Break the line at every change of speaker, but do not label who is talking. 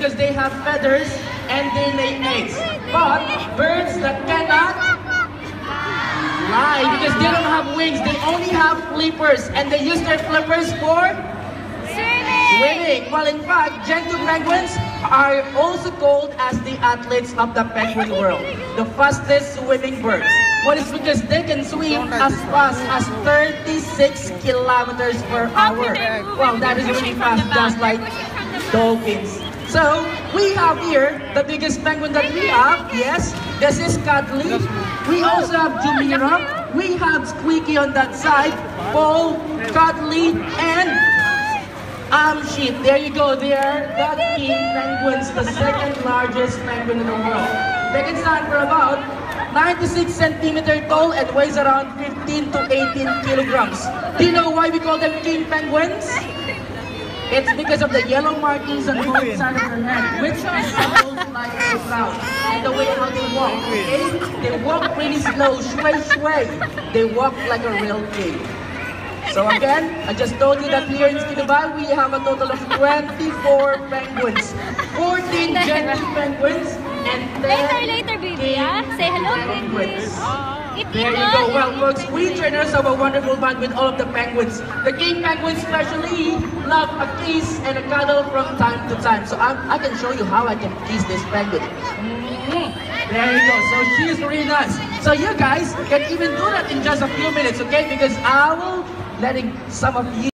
because they have feathers and they lay eggs. But birds that cannot fly because they don't have wings, they only have flippers, and they use their flippers for swimming. Well, in fact, Gentoo penguins are also called as the athletes of the penguin world, the fastest swimming birds. Well, it's because they can swim as fast as 36 kilometers per hour. Wow, that is really fast, just like dolphins. So, we have here the biggest penguin that we have. Yes, this is Cuddly. We also have Jumeirah. We have Squeaky on that side, Paul, Cuddly, and Amshit. There you go. They are the king penguins, the second largest penguin in the world. They can stand for about 96 centimeters tall and weighs around 15 to 18 kilograms. Do you know why we call them king penguins? It's because of the yellow markings on both sides of their head, which resembles like a cloud. And the way how they walk, okay? They walk pretty slow, sway, sway. They walk like a real king. So again, I just told you that here in Dubai, we have a total of 24 penguins, 14 Gentoo penguins, and 10
later, baby. Say hello.
penguins. There you go. Well, folks, we trainers have a wonderful bond with all of the penguins. The king penguins especially love a kiss and a cuddle from time to time. So I can show you how I can kiss this penguin. There you go. So she's really nice. So you guys can even do that in just a few minutes, okay? Because I will letting some of you